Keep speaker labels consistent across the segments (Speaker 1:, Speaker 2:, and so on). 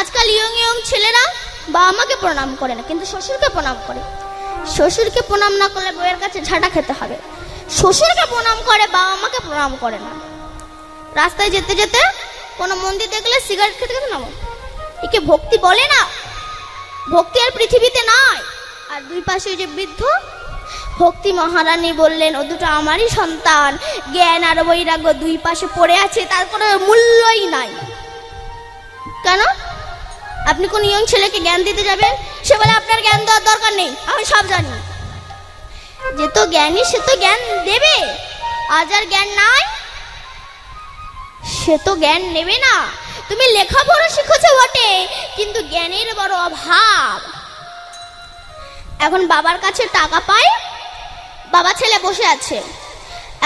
Speaker 1: আজকাল young young ছেলেরা বাবা মাকে প্রণাম করে না, কিন্তু শ্বশুরকে প্রণাম করে। শ্বশুরকে প্রণাম না করলে বউয়ের কাছে ঝাঁটা খেতে হবে। শ্বশুরকে প্রণাম করে, বাবা মাকে প্রণাম করে না। রাস্তায় যেতে যেতে কোনো মন্দির দেখলে সিগারেট খেতে খেতে নামো, একে ভক্তি বলে না। ভক্তি আর পৃথিবীতে নাই। আর দুই পাশে যে বৃদ্ধ ভক্তি মহারানী বললেন, ও দুটো আমারই সন্তান, জ্ঞান আর বৈরাগ্য দুই পাশে পড়ে আছে, তার কোনো মূল্যই নাই। কেন? আপনি কোন ইয়ং ছেলেকে জ্ঞান দিতে যাবেন, সে বলে আপনার জ্ঞান দেওয়ার দরকার নেই, আমি সব জানি। যে তো জ্ঞানী সে তো জ্ঞান দেবে, আর যার জ্ঞান নাই সে তো জ্ঞান নেবে না। তুমি লেখাপড়া শিখেছো বটে, কিন্তু জ্ঞানের বড় অভাব। এখন বাবার কাছে টাকা পায়, বাবা ছেলে বসে আছে,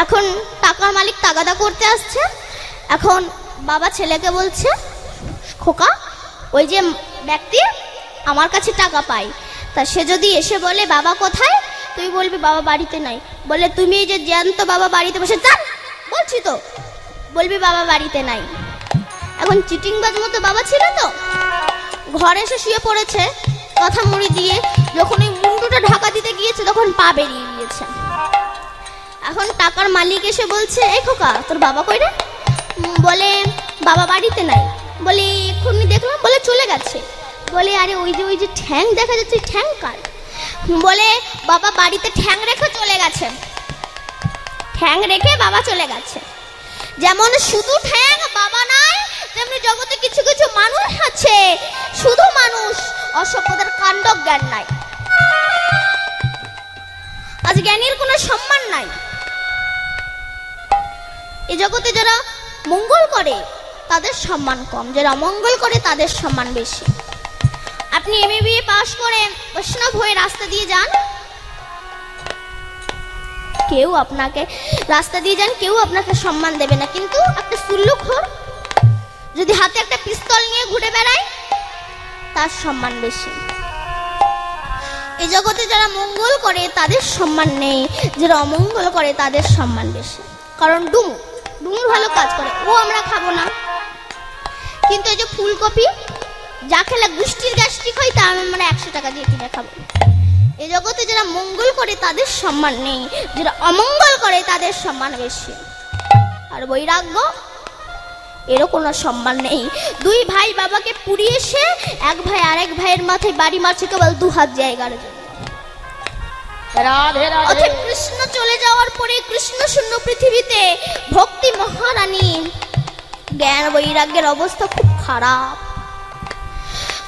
Speaker 1: এখন টাকার মালিক তাগাদা করতে আসছে। এখন বাবা ছেলেকে বলছে, খোকা ওই যে ব্যক্তি আমার কাছে টাকা পায়, তা সে যদি এসে বলে বাবা কোথায়, তুই বলবি বাবা বাড়িতে নাই। বলে তুমি এই যে জ্যান্ত বাবা বাড়িতে বসে, যান বলছি তো, বলবি বাবা বাড়িতে নাই। এখন চিটিংবাজ মতো বাবা ছিল তো, ঘরে এসে শুয়ে পড়েছে কথা মুড়ি দিয়ে। যখন ওই মুন্ডুটা ঢাকা দিতে গিয়েছে তখন পা বেরিয়ে গিয়েছে। এখন টাকার মালিক এসে বলছে, এই খোকা তোর বাবা কই রে? বলে বাবা বাড়িতে নাই। বলে এক্ষুনি দেখলাম, বলে চলে গেছে। বলে আরে ওই যে ঠ্যাং দেখা যাচ্ছে, ঠ্যাং কার? বলে বাবা বাড়িতে ঠ্যাং রেখে চলে গেছে, ঠ্যাং রেখে বাবা চলে গেছে। যেমন শুধু ঠ্যাং বাবা নাই, তেমনি জগতে কিছু কিছু মানুষ আছে শুধু মানুষ, অসভ্যতার কাণ্ড জ্ঞান নাই। আজ জ্ঞানীর কোনো সম্মান নাই। এই জগতে যারা মঙ্গল করে তাদের সম্মান কম, যারা অমঙ্গল করে তাদের সম্মান বেশি। আপনি MA পাস করে বৈষ্ণব হয়ে রাস্তা দিয়ে যান, কেউ আপনাকে রাস্তা দিয়ে যান, কেউ আপনাকে সম্মান দেবে না। কিন্তু একটা সুল্লুখোর যদি হাতে একটা পিস্তল নিয়ে ঘুরে বেড়ায়, তার সম্মান বেশি। এই জগতে যারা মঙ্গল করে তাদের সম্মান নেই, যারা অমঙ্গল করে তাদের সম্মান বেশি। কারণ ডুমুর ভালো কাজ করে, ও আমরা খাবো না। কিন্তু এই যে ফুলকপি যা খেলে গুষ্টির গ্যাস্ট্রিক হয়, তা আমরা 100 টাকা দিয়ে কিনে খাবো। এই জগতে যারা মঙ্গল করে তাদের সম্মান নেই, যারা অমঙ্গল করে তাদের সম্মান বেশি। আর বৈরাগ্য, এরও কোনো সম্মান নেই। দুই ভাই বাবাকে পুড়িয়ে এসে এক ভাই আরেক ভাইয়ের মাথায় বাড়ি মারছে কেবল 2 হাত জায়গার জন্য।
Speaker 2: রাধে রাধে।
Speaker 1: অর্থাৎ কৃষ্ণ চলে যাওয়ার পরে কৃষ্ণ শূন্য পৃথিবীতে ভক্তি মহারানী জ্ঞান বৈরাগ্যের অবস্থা খুব খারাপ।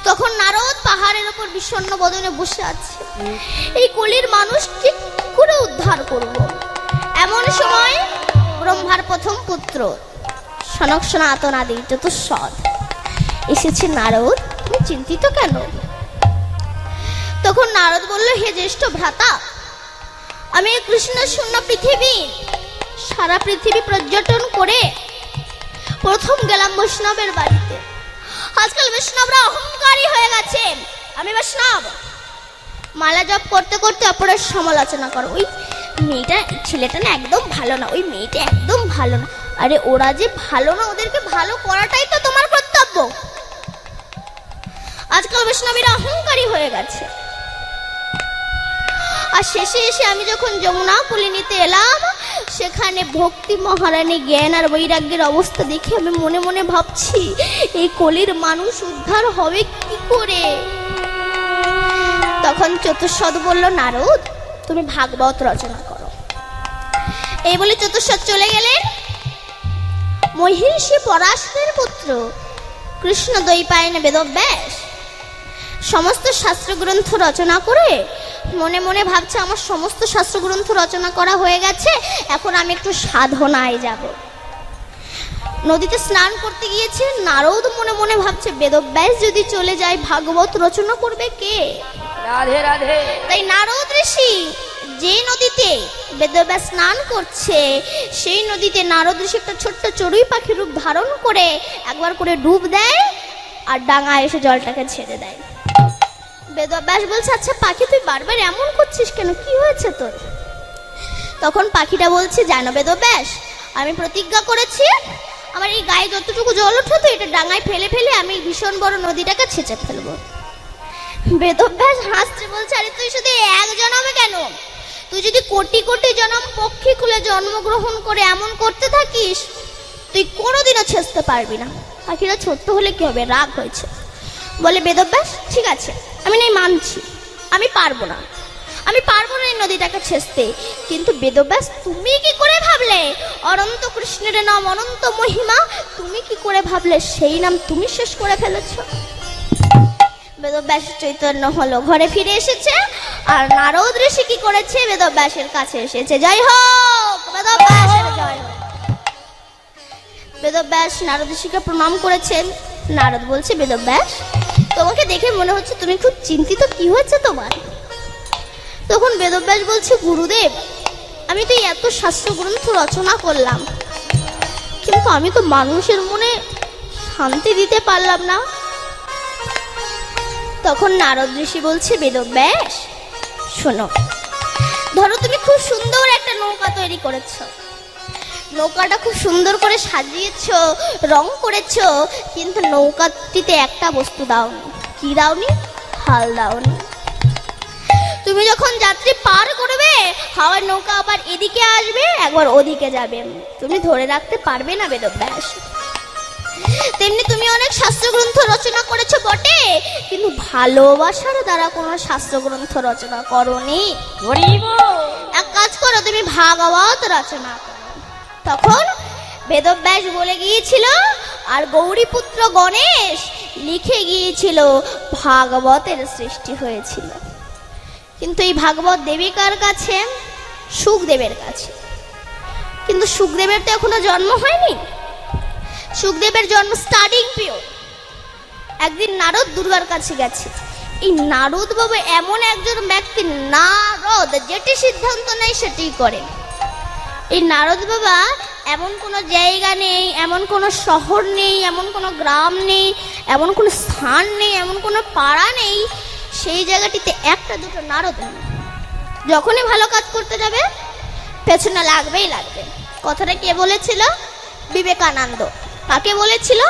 Speaker 1: তখন নারদ পাহাড়ের উপর বিষণ্ণ বদনে বসে আছে, এই কলির মানুষকে কি করে উদ্ধার করব? এমন সময় ব্রহ্মার প্রথম পুত্র সনক সনাতন আদি চতুষ্পদ এসেছে। নারদ, তুমি চিন্তিত কেন? তখন নারদ বলল, হে জ্যেষ্ঠ ভ্রাতা, আমি কৃষ্ণ শূন্য পৃথিবী সারা পৃথিবী পর্যটন করে প্রথম গেলাম বৈষ্ণবের বাড়িতে। আজকাল বৈষ্ণবরা অহংকারী হয়ে গেছে। আমি বৈষ্ণব, মালা জপ করতে করতে অপরের সমালোচনা করো, ওই মেয়েটা ছেলেটা না একদম ভালো না, ওই মেয়েটা একদম ভালো না। আরে ওরা যে ভালো না, ওদেরকে ভালো করাটাই তো তোমার কর্তব্য। আজকাল বৈষ্ণবীরা অহংকারী হয়ে গেছে। আর শেষে এসে আমি যখন যমুনা কুলিনীতে এলাম, সেখানে ভক্তি মহারানী জ্ঞান আর বৈরাগ্যের অবস্থা দেখে আমি মনে মনে ভাবছি, এই কলির মানুষ উদ্ধার হবে কি করে? তখন চতুষ্পদ বলল, নারদ তুমি ভাগবত রচনা করো। এই বলে চতুষ্পদ চলে গেলেন। মহিষী পরাশরের পুত্র কৃষ্ণ দ্বৈপায়ন বেদব্যাস সমস্ত শাস্ত্রগ্রন্থ রচনা করে মনে মনে ভাবছে, আমার সমস্ত শাস্ত্রগ্রন্থ রচনা করা হয়ে গেছে, এখন আমি একটু সাধনায় যাব। নদীতে স্নান করতে গিয়েছে। নারদ মনে মনে ভাবছে, বেদব্যাস যদি চলে যায়, ভাগবত রচনা করবে কে?
Speaker 2: রাধে রাধে।
Speaker 1: তাই নারদ ঋষি যে নদীতে বেদব্যাস স্নান করছে, সেই নদীতে নারদ ঋষি একটা ছোট্ট চড়ুই পাখির রূপ ধারণ করে একবার করে ডুব দেয়, আর ডাঙায় এসে জলটাকে ছেড়ে দেয়। বেদব্যাস বলছে, আচ্ছা পাখি তুই বারবার এমন করছিস কেন, কি হয়েছে তোর? তখন পাখিটা বলছে, জানো বেদব্যাস, আমি প্রতিজ্ঞা করেছি আমার এই গায়ে যতটুকু জল ওঠে এটা ডাঙায় ফেলে ফেলে আমি ভীষণ বড় নদীটাকে ছেঁচে ফেলবো। বেদব্যাস হাসছে, বলছে আরে তুই শুধু এক জন্মে কেন, তুই যদি কোটি কোটি জন্ম পক্ষী কুলে জন্মগ্রহণ করে এমন করতে থাকিস তুই কোনোদিনও ছেঁচতে পারবি না। পাখিরা ছোট্ট হলে কি হবে, রাগ হয়েছে। বলে বেদব্যাস ঠিক আছে, আমি নাই মানছি, আমি পারবো না এই নদীটাকে ছেঁচতে। কিন্তু বেদব্যাস তুমি কি করে ভাবলে অনন্ত কৃষ্ণের নাম অনন্ত মহিমা, তুমি কি করে ভাবলে সেই নাম তুমি শেষ করে ফেলেছ? বেদব্যাস চৈতন্য হলো, ঘরে ফিরে এসেছে। আর নারদ ঋষি কি করেছে, বেদব্যাসের কাছে এসেছে। জয় হোক বেদব্যাসের জয় হোক। বেদব্যাস নারদ ঋষিকে প্রণাম করেছেন। নারদ বলছে বেদব্যাস তোমাকে দেখে মনে হচ্ছে তুমি খুব চিন্তিত, কি হয়েছে তোমার? তখন বেদব্যাস বলছে গুরুদেব আমি তো এত শাস্ত্র গ্রন্থ রচনা করলাম কিন্তু আমি তো মানুষের মনে শান্তি দিতে পারলাম না। তখন নারদ ঋষি বলছে বেদব্যাস শোনো, ধরো তুমি খুব সুন্দর একটা নৌকা তৈরি করেছো, নৌকাটা খুব সুন্দর করে সাজিয়েছো, রং করেছো, কিন্তু নৌকাটিতে একটা বস্তু দাওনি। কি দাওনি? হাল দাওনি। তুমি যখন যাত্রী পার করবে হাওয়ার নৌকা আবার এদিকে আসবে একবার ওদিকে যাবে, তুমি ধরে রাখতে পারবে না বেদব্যাস। তেমনি তুমি অনেক শাস্ত্রগ্রন্থ রচনা করেছো বটে, কিন্তু ভালোবাসার দ্বারা কোনো শাস্ত্রগ্রন্থ রচনা করোনি। এক কাজ করো, তুমি ভাগবত রচনা করো। তখন বেদব্যাস বলে গিয়েছিল আর গৌরীপুত্র গণেশ লিখে গিয়েছিল ভাগবতের সৃষ্টি হয়েছিল। কিন্তু এই ভাগবত দেবী কার কাছে? সুখদেবের কাছে। কিন্তু সুখদেবের তো এখনো জন্ম হয়নি। সুখদেবের জন্ম স্টার্টিং পিরিয়ড। একদিন নারদ দুর্গার কাছে গেছে। এই নারদ বাবু এমন একজন ব্যক্তি, নারদ যেটি সিদ্ধান্ত নেয় সেটি করে। এই নারদ বাবা এমন কোনো জায়গা নেই, এমন কোনো শহর নেই, এমন কোনো গ্রাম নেই, এমন কোনো স্থান নেই, এমন কোনো পাড়া নেই সেই জায়গাটিতে একটা দুটো নারদ নেই। যখনই ভালো কাজ করতে যাবে পেছনে লাগবেই লাগবে। কথাটা কে বলেছিল? বিবেকানন্দ। কাকে বলেছিল?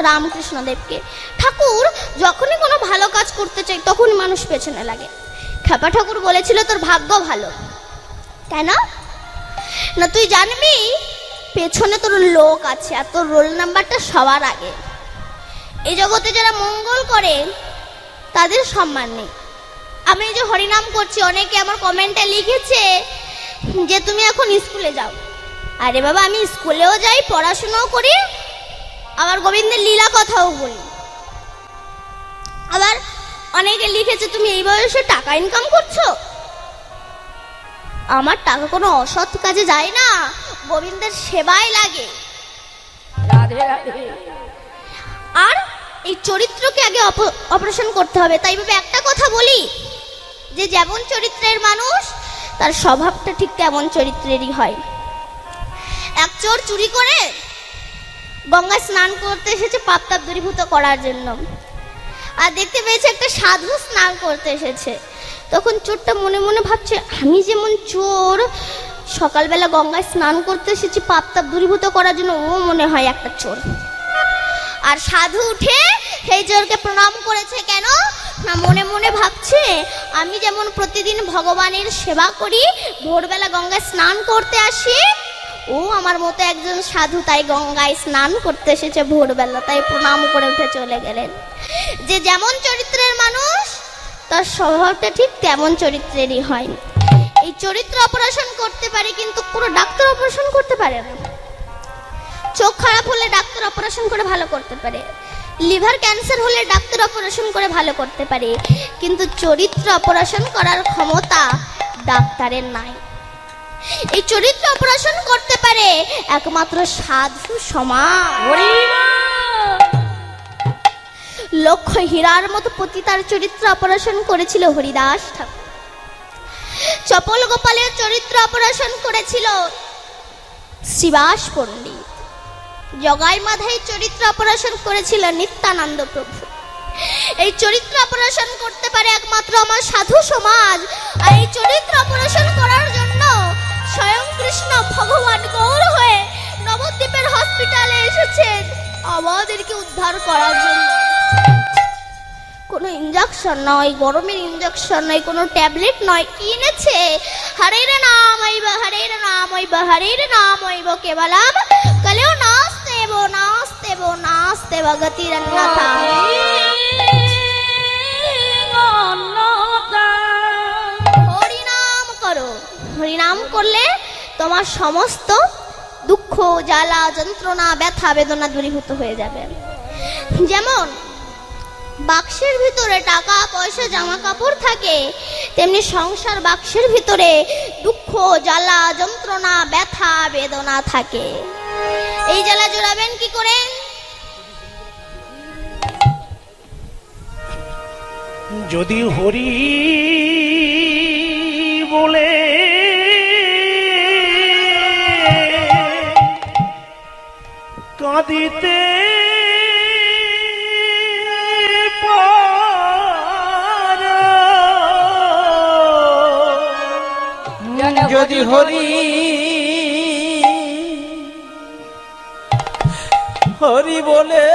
Speaker 1: রামকৃষ্ণ দেবকে। ঠাকুর যখনই কোনো ভালো কাজ করতে চাই তখনই মানুষ পেছনে লাগে। খেপা ঠাকুর বলেছিল তোর ভাগ্য ভালো। কেন না তুই জানবি পেছনে তোর লোক আছে আর তোর রোল নাম্বারটা সবার আগে। এই জগতে যারা মঙ্গল করে তাদের সম্মান নেই। আমি এই যে হরিনাম করছি, অনেকে আমার কমেন্টে লিখেছে যে তুমি এখন স্কুলে যাও। আরে বাবা আমি স্কুলেও যাই, পড়াশোনাও করি, আবার গোবিন্দের লীলা কথাও বলি। আবার অনেকে লিখেছে তুমি এই বয়সে টাকা ইনকাম করছো। আমার টাকা কোনো অসৎ কাজে যায় না, গোবিন্দের সেবায় লাগে। আর এই চরিত্রকে আগে অপারেশন করতে হবে। তাই ভাবে একটা কথা বলি যে যেমন চরিত্রের মানুষ তার স্বভাবটা ঠিক তেমন চরিত্রেরই হয়। এক চোর চুরি করে গঙ্গায় স্নান করতে এসেছে পাপ তাপ দূরীভূত করার জন্য, আর দেখতে পেয়েছে একটা সাধু স্নান করতে এসেছে। তখন চোরটা মনে মনে ভাবছে আমি যেমন চোর সকালবেলা গঙ্গায় স্নান করতে এসেছি পাপ তাপ দূরীভূত করার জন্য, ও মনে হয় একটা চোর। আর সাধু উঠে সেই চোরকে প্রণাম করেছে। কেন না মনে মনে ভাবছে আমি যেমন প্রতিদিন ভগবানের সেবা করি, ভোরবেলা গঙ্গায় স্নান করতে আসি, ও আমার মতো একজন সাধু, তাই গঙ্গায় স্নান করতে এসেছে ভোরবেলা, তাই প্রণাম করে উঠে চলে গেলেন। যে যেমন চরিত্রের মানুষ তার স্বভাবটা ঠিক তেমন চরিত্রেরই হয়। এই চরিত্র অপারেশন করতে পারে কিন্তু কোনো ডাক্তার অপারেশন করতে পারে না। চোখ খারাপ হলে ডাক্তার অপারেশন করে ভালো করতে পারে, লিভার ক্যান্সার হলে ডাক্তার অপারেশন করে ভালো করতে পারে, কিন্তু চরিত্র অপারেশন করার ক্ষমতা ডাক্তারের নাই। এই চরিত্র অপারেশন করতে পারে একমাত্র সাধু সমাজ। লক্ষ হীরার মতো পতিতার চরিত্র অপারেশন করেছিল হরিদাস ঠাকুর। চপল গোপালের চরিত্র অপারেশন করেছিল শ্রীবাস পণ্ডিত। জগাই মাধাই চরিত্র অপারেশন করেছিল নিত্যানন্দ প্রভু। এই চরিত্র অপারেশন করতে পারে একমাত্র আমার সাধু সমাজ। আর এই চরিত্র অপারেশন করার জন্য স্বয়ং কৃষ্ণ ভগবান গৌর হয়ে নবদ্বীপের হসপিটালে এসেছেন আমাদেরকে উদ্ধার করার জন্য। কোনো ইনজেকশন নয়, গরমের ইনজেকশন নয়, কোনো ট্যাবলেট নয়, কি এনেছে? হরের নাম আইব, হরের নাম আইব, হরের নাম আইব কেবলম কলেও নাস্তেব নাস্তেব নাস্তে ভগতি রন্নাথা। হরিনাম করো, হরিনাম করলে তোমার সমস্ত দুঃখ জ্বালা যন্ত্রণা ব্যথা বেদনা দূরীভূত হয়ে যাবে। যেমন বাক্সের ভিতরে টাকা পয়সা জামা কাপড় থাকে, তেমনি সংসার বাক্সের ভিতরে দুঃখ জ্বালা যন্ত্রণা ব্যথা বেদনা থাকে। এই জ্বালা জোড়াবেন কি করে?
Speaker 2: যদি হরি বলে কাঁদিতে যদি হরি হরি বলে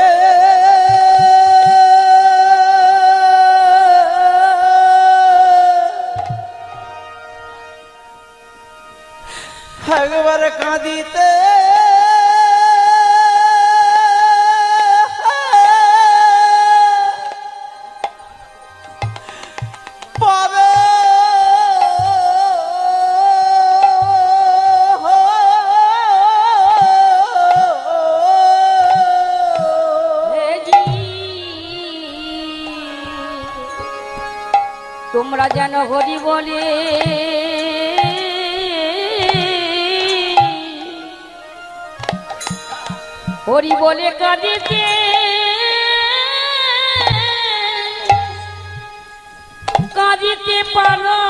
Speaker 2: একবার কাঁদিতে
Speaker 3: তোমরা যেন হরি বলে হরি বলে কাঁদিতে কাঁদিতে পারো।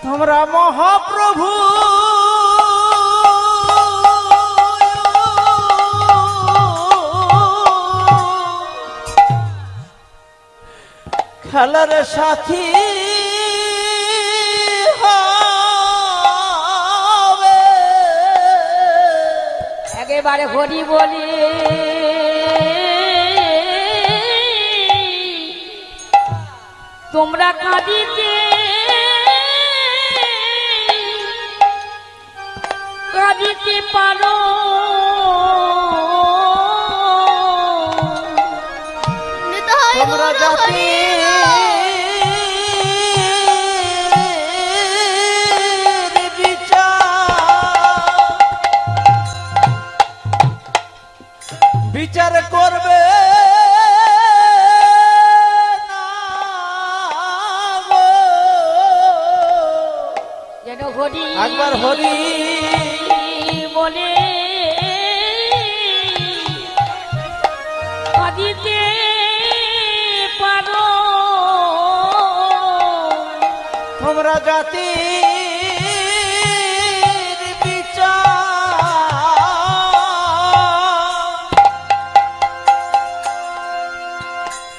Speaker 2: তোমরা মহাপ্রভু খেলার সাথী হবে।
Speaker 3: একেবারে হরি বলি তোমরা কাঁদিতে কাঁদিতে পারো।
Speaker 2: তোমরা জাতি বিচার করবে না গো।
Speaker 3: যেন হরি
Speaker 2: একবার হরি
Speaker 3: বলে কাঁদিতে পারো।
Speaker 2: তোমরা জাতি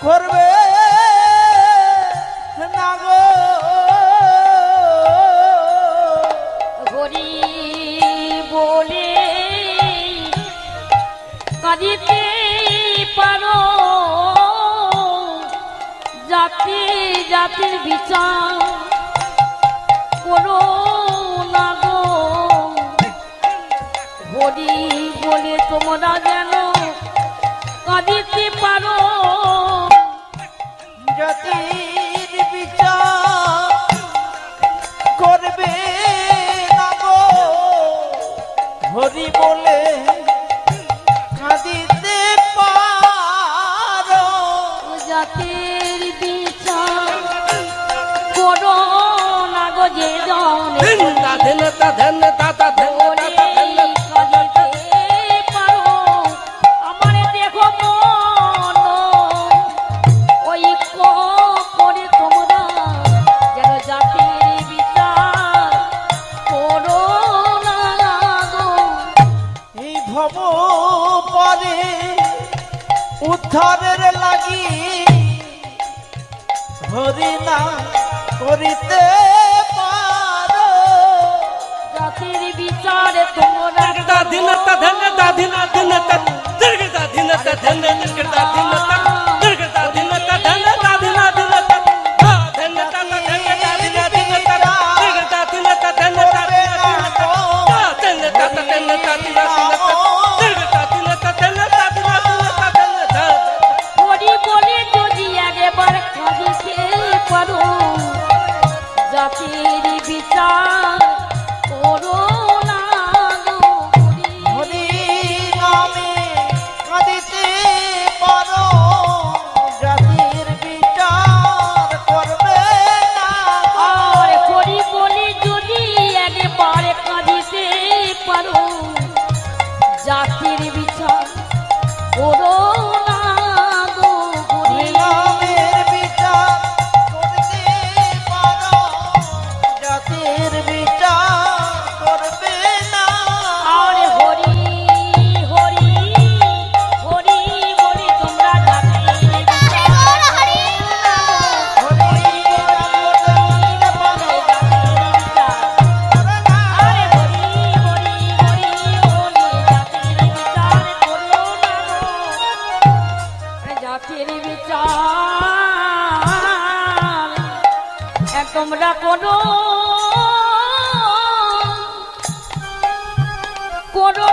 Speaker 2: করবে না গো।
Speaker 3: হরি বলে কাঁদিতে পারো। জাতি জাতির বিচার করো না গো। হরি বলে তোমরা যেন কাঁদিতে পারো।
Speaker 2: জাতির বিচার করবে না গো। হরি বলে কাঁদিতে পারো।
Speaker 3: জাতির বিচার করো না গো। যে আমার দেখো মন ওই করে তোমরা যেন জাতির বিচার করো না গো।
Speaker 2: এই ভব পরে উদ্ধারের লাগি হরি না করিতে
Speaker 3: বিচার তোমরা
Speaker 4: দাদিনতা ধন্য দাদিনতা দির্গতা দিনতা ধন্য দির্গতা দিনতা দির্গতা দিনতা ধন্য দাদিনতা দিনতা ধন্যতা ধন্য দাদিনতা দিনতা দির্গতা দিনতা ধন্যতা দিনতা ধন্যতা ধন্যতা দিনতা দির্গতা দিনতা ধন্যতা দিনতা ধন্যতা
Speaker 3: হরি বলে যদি একবার কাঁদিতে পারো জাতির বিচার করো না গো হরি।
Speaker 2: হরি নামে কাঁদিতে পারো জাতির বিচার করবে না
Speaker 3: আর হরি বলে যদি একবার কাঁদিতে পারো জাতির বিচার করো না গো হরি।
Speaker 2: নামের বিচার করতে পারো জাতির বিচার করবে না
Speaker 3: আর হরি হরি হরি বলে তোমরা জাতির বিচার
Speaker 1: হরি
Speaker 2: হরি নাম করতে পারো
Speaker 3: আরে হরি হরি হরি বলে জাতির বিচার করো না গো। জাতির বিচার তোমরা করো করো